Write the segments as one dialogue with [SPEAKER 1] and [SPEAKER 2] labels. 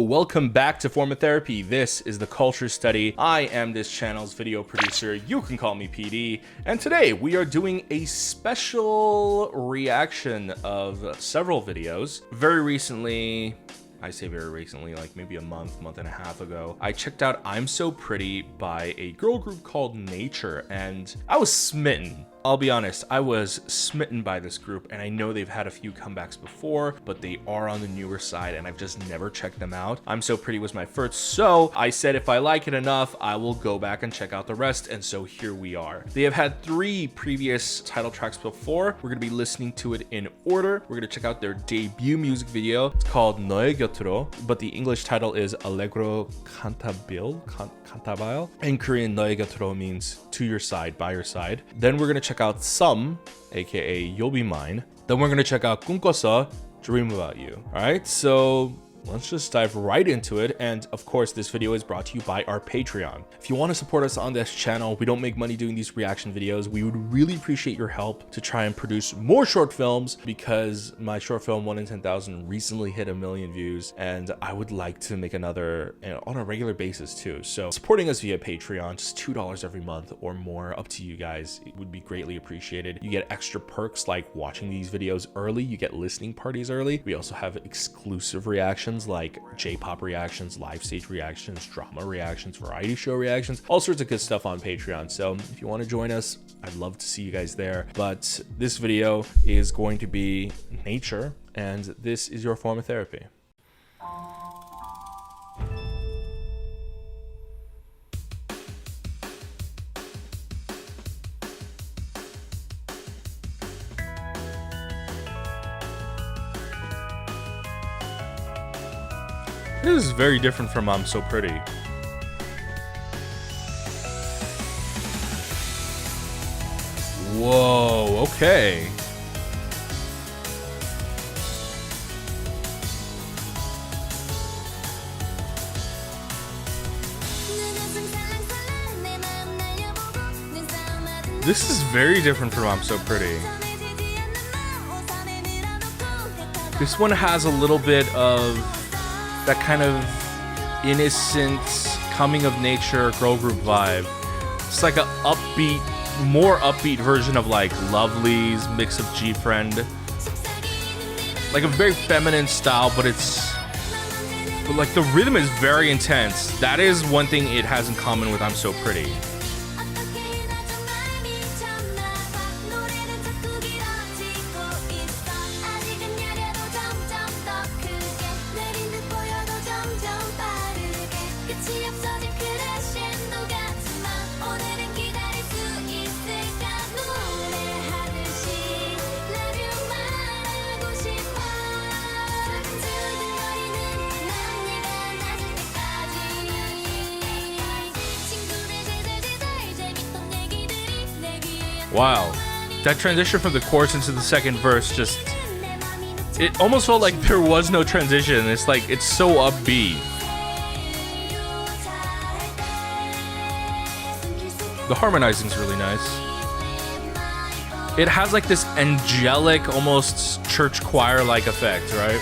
[SPEAKER 1] welcome back to Form of Therapy. This is the Culture Study. I am this channel's video producer. You can call me PD. And today we are doing a special reaction of several videos. Very recently, I say very recently, like maybe a month and a half ago, I checked out I'm So Pretty by a girl group called Nature, and I was smitten. I'll be honest, I was smitten by this group, and I know they've had a few comebacks before, but they are on the newer side, and I've just never checked them out. I'm So Pretty was my first, so I said if I like it enough, I will go back and check out the rest, and so here we are. They have had 3 previous title tracks before. We're going to be listening to it in order. We're going to check out their debut music video. It's called 너의 곁으로, but the English title is Allegro Cantabile. In Korean, 너의 곁으로 means to your side, by your side. Then we're going to check out Some, aka You'll Be Mine. Then we're going to check out 꿈꿔서, Dream About You. All right, so let's just dive right into it. And of course, this video is brought to you by our Patreon. If you want to support us on this channel, we don't make money doing these reaction videos. We would really appreciate your help to try and produce more short films, because my short film 1 in 10,000 recently hit 1 million views, and I would like to make another on a regular basis too. So supporting us via Patreon, just $2 every month or more, up to you guys. It would be greatly appreciated. You get extra perks like watching these videos early. You get listening parties early. We also have exclusive reactions like J-pop reactions, live stage reactions, drama reactions, variety show reactions, all sorts of good stuff on Patreon. So if you want to join us, I'd love to see you guys there. But this video is going to be Nature, and this is your form of therapy. This is very different from I'm So Pretty. Whoa, okay. This is very different from I'm So Pretty. This one has a little bit of that kind of innocent, coming of nature girl group vibe. It's like a upbeat, more upbeat version of like Lovely's mix of G-Friend. Like a very feminine style, but like the rhythm is very intense. That is one thing it has in common with I'm So Pretty. Wow, that transition from the chorus into the second verse, just, it almost felt like there was no transition. It's like, it's so upbeat. The harmonizing is really nice. It has like this angelic, almost church choir-like effect, right?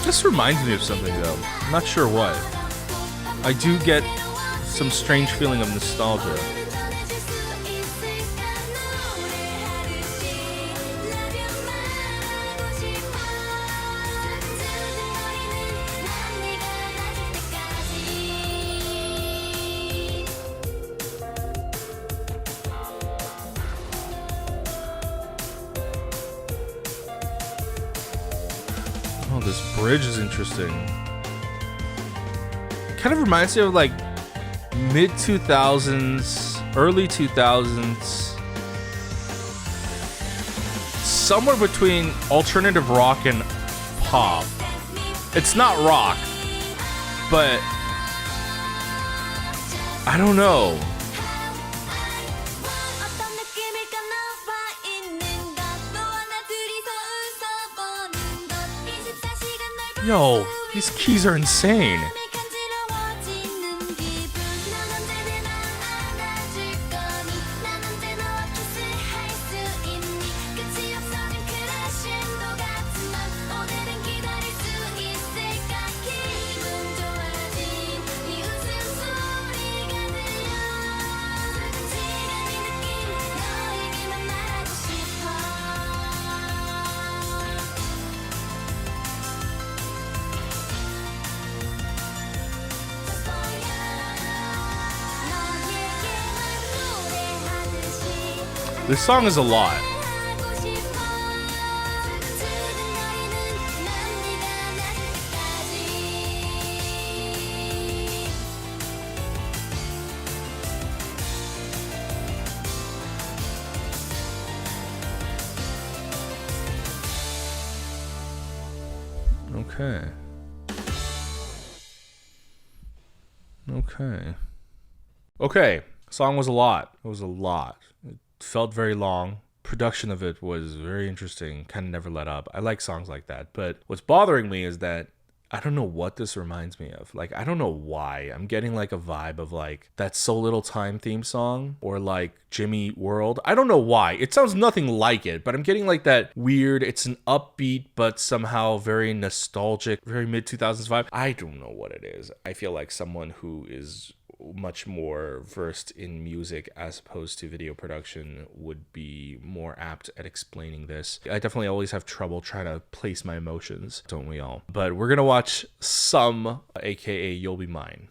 [SPEAKER 1] This reminds me of something though. I'm not sure what. I do get some strange feeling of nostalgia. Oh, this bridge is interesting. Kind of reminds me of like mid 2000s, early 2000s. Somewhere between alternative rock and pop. It's not rock, but I don't know. Yo, These keys are insane. This song is a lot. Okay. Okay. Song was a lot. It was a lot. It felt very long. Production of it was very interesting. Kind of never let up. I like songs like that. But what's bothering me is that I don't know what this reminds me of. Like, I don't know why. I'm getting like a vibe of like that So Little Time theme song or like Jimmy Eat World. I don't know why. It sounds nothing like it, but I'm getting like that weird, it's an upbeat, but somehow very nostalgic, very mid-2000s vibe. I don't know what it is. I feel like someone who is much more versed in music as opposed to video production would be more apt at explaining this. I definitely always have trouble trying to place my emotions, don't we all? But we're gonna watch Some, aka You'll Be Mine.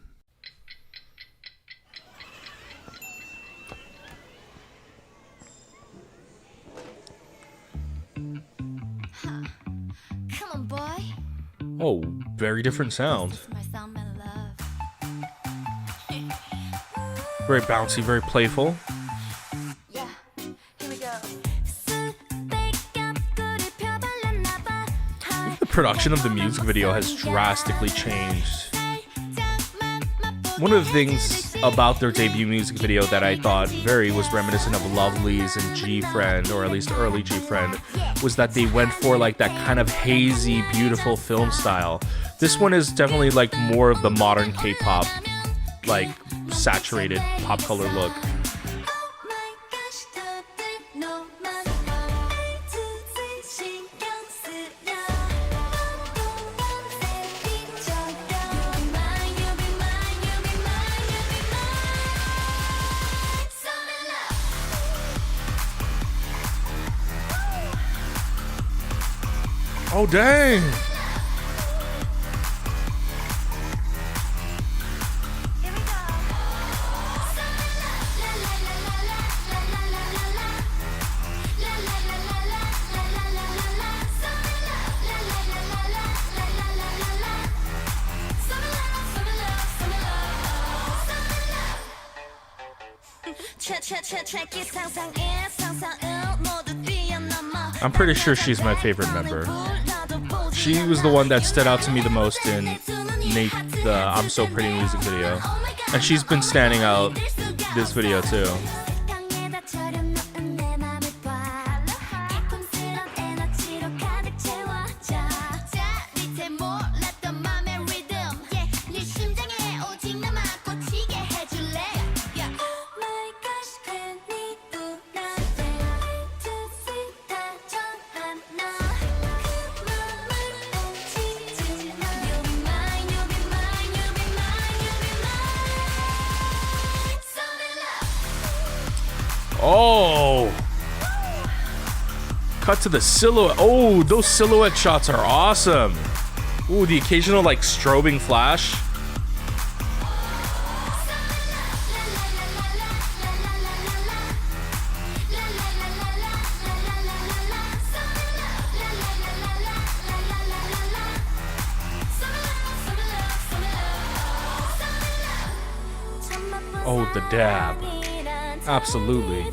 [SPEAKER 2] Come on, boy.
[SPEAKER 1] Oh, very different sound. Very bouncy, very playful.
[SPEAKER 2] Yeah, here we go.
[SPEAKER 1] The production of the music video has drastically changed. One of the things about their debut music video that I thought was reminiscent of Lovelyz and G-Friend, or at least early G-Friend, was that they went for like that kind of hazy, beautiful film style. This one is definitely like more of the modern K-pop, like saturated pop color look. Oh dang! I'm pretty sure she's my favorite member. She was the one that stood out to me the most in Nate, the I'm So Pretty music video. And she's been standing out this video too. Oh! Cut to the silhouette. Oh, those silhouette shots are awesome. Ooh, the occasional like strobing flash. Oh, the dab. Absolutely.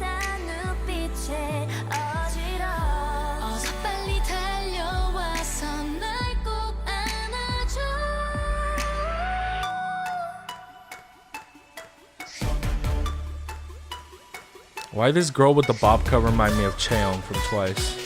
[SPEAKER 1] Why this girl with the bob cut remind me of Cheon from Twice?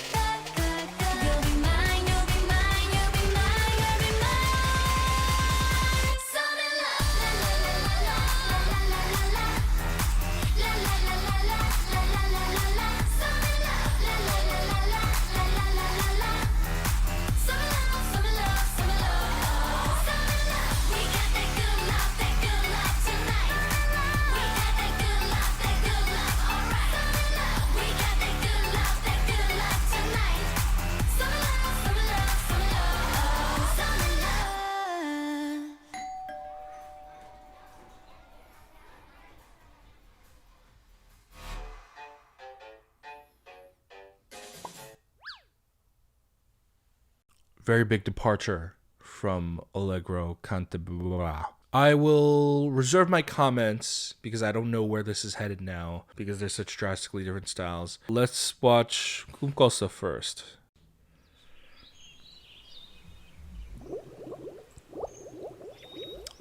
[SPEAKER 1] very big departure from Allegro Cantabile. I will reserve my comments because I don't know where this is headed now because there's such drastically different styles. Let's watch Kulture first.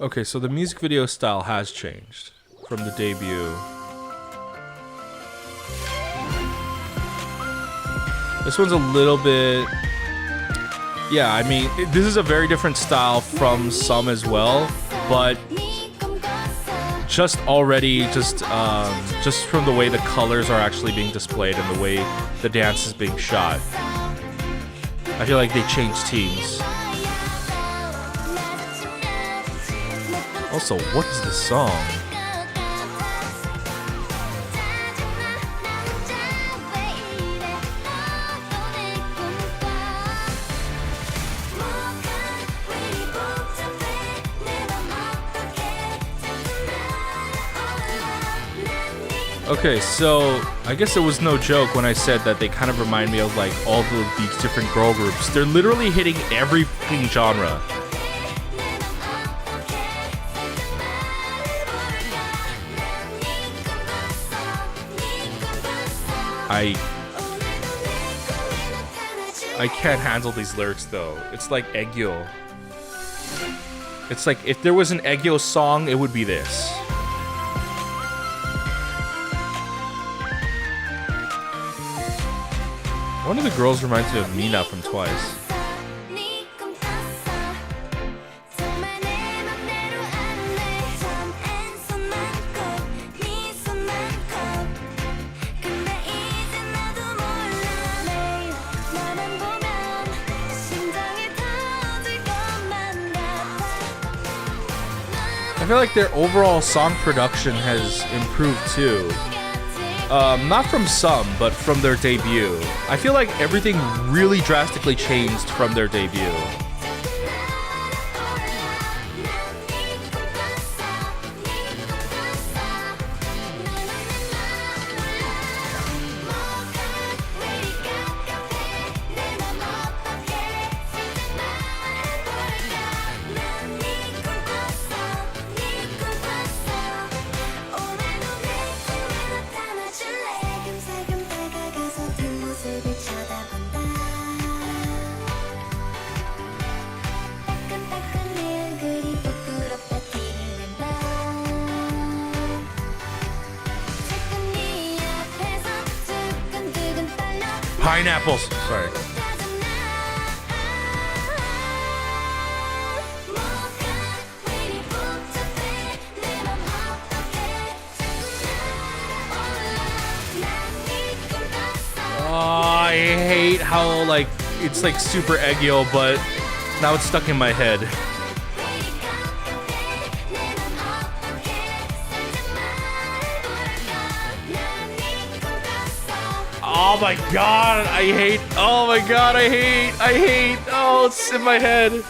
[SPEAKER 1] Okay, so the music video style has changed from the debut. This one's a little bit... Yeah, I mean, this is a very different style from some as well, but just already, just from the way the colors are actually being displayed and the way the dance is being shot, I feel like they changed teams. Also, what is the song? Okay, so I guess it was no joke when I said that they kind of remind me of like all these different girl groups. They're literally hitting every fucking genre. I can't handle these lyrics though. It's like Aegyo. It's like if there was an Aegyo song, it would be this. One of the girls reminds me of Mina from Twice. I feel like their overall song production has improved too. Not from some, but from their debut. I feel like everything really drastically changed from their debut. Pineapples. Sorry. Oh, I hate how like it's like super Aegyo, but now it's stuck in my head. Oh my god, I hate, oh my god, I hate, oh, it's in my head.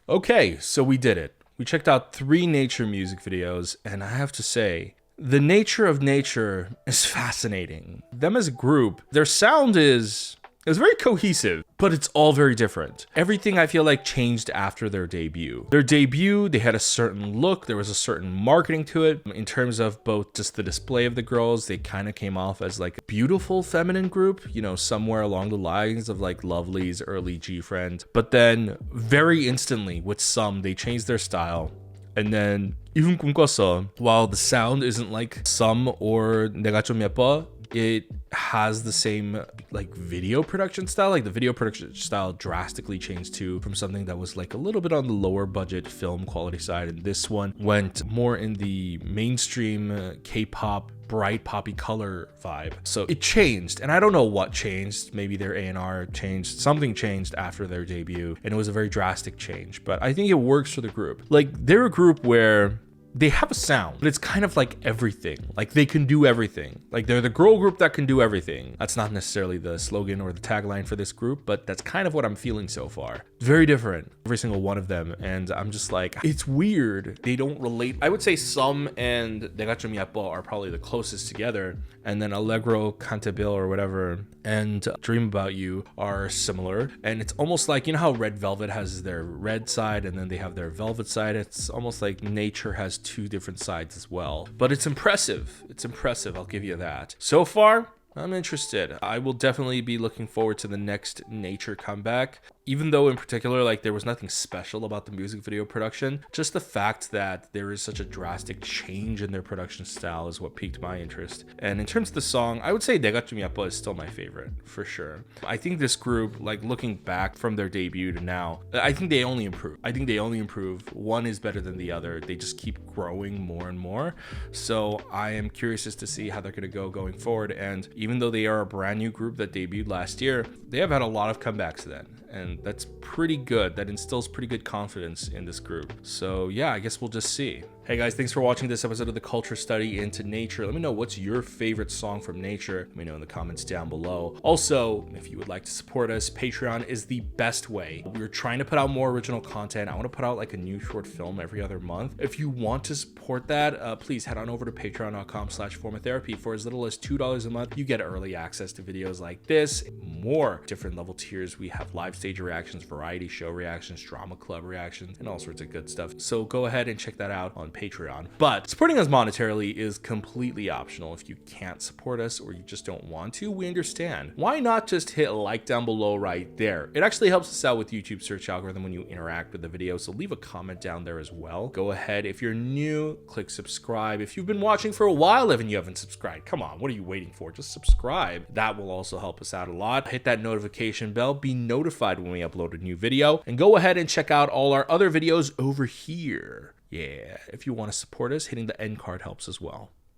[SPEAKER 1] Okay, so we did it. We checked out 3 nature music videos, and I have to say, the nature of nature is fascinating. Them as a group, their sound is very cohesive, but it's all very different. Everything I feel like changed after their debut. Their debut, they had a certain look, there was a certain marketing to it. In terms of both just the display of the girls, they kind of came off as like a beautiful feminine group, you know, somewhere along the lines of like Lovely's early G-Friend. But then very instantly with some, they changed their style. And then even 꿈꿨어, while the sound isn't like some or 내가 좀 예뻐, it has the same like video production style. Like the video production style drastically changed too, from something that was like a little bit on the lower budget film quality side, and this one went more in the mainstream K-pop bright poppy color vibe. So it changed, and I don't know what changed. Maybe their A&R changed, something changed after their debut, and it was a very drastic change, but I think it works for the group. Like they're a group where they have a sound, but it's kind of like everything. Like they can do everything. Like they're the girl group that can do everything. That's not necessarily the slogan or the tagline for this group, but that's kind of what I'm feeling so far. Very different, every single one of them. And I'm just like, it's weird. They don't relate. I would say Some and 내가 좀 예뻐 are probably the closest together. And then Allegro Cantabile or whatever and Dream About You are similar. And it's almost like, you know how Red Velvet has their red side and then they have their velvet side? It's almost like Nature has two different sides as well. But it's impressive. It's impressive, I'll give you that. So far, I'm interested. I will definitely be looking forward to the next Nature comeback. Even though in particular, like there was nothing special about the music video production, just the fact that there is such a drastic change in their production style is what piqued my interest. And in terms of the song, I would say 내가 좀 예뻐 is still my favorite, for sure. I think this group, like looking back from their debut to now, I think they only improve. One is better than the other. They just keep growing more and more. So I am curious as to see how they're going to go going forward. And even though they are a brand new group that debuted last year, they have had a lot of comebacks then. And that's pretty good. That instills pretty good confidence in this group. So yeah, I guess we'll just see. Hey guys, thanks for watching this episode of the Culture Study into Nature. Let me know what's your favorite song from Nature. Let me know in the comments down below. Also, if you would like to support us, Patreon is the best way. We're trying to put out more original content. I want to put out like a new short film every other month. If you want to support that, please head on over to patreon.com/formatherapy. For as little as $2 a month, you get early access to videos like this, more different level tiers. We have live stage reactions, variety show reactions, drama club reactions, and all sorts of good stuff. So go ahead and check that out on Patreon. But supporting us monetarily is completely optional. If you can't support us or you just don't want to, we understand. Why not just hit like down below right there? It actually helps us out with YouTube search algorithm when you interact with the video, so leave a comment down there as well. Go ahead, if you're new, click subscribe. If you've been watching for a while and you haven't subscribed, come on, what are you waiting for? Just subscribe. That will also help us out a lot. Hit that notification bell, be notified when we upload a new video, and go ahead and check out all our other videos over here. Yeah, if you want to support us, hitting the end card helps as well.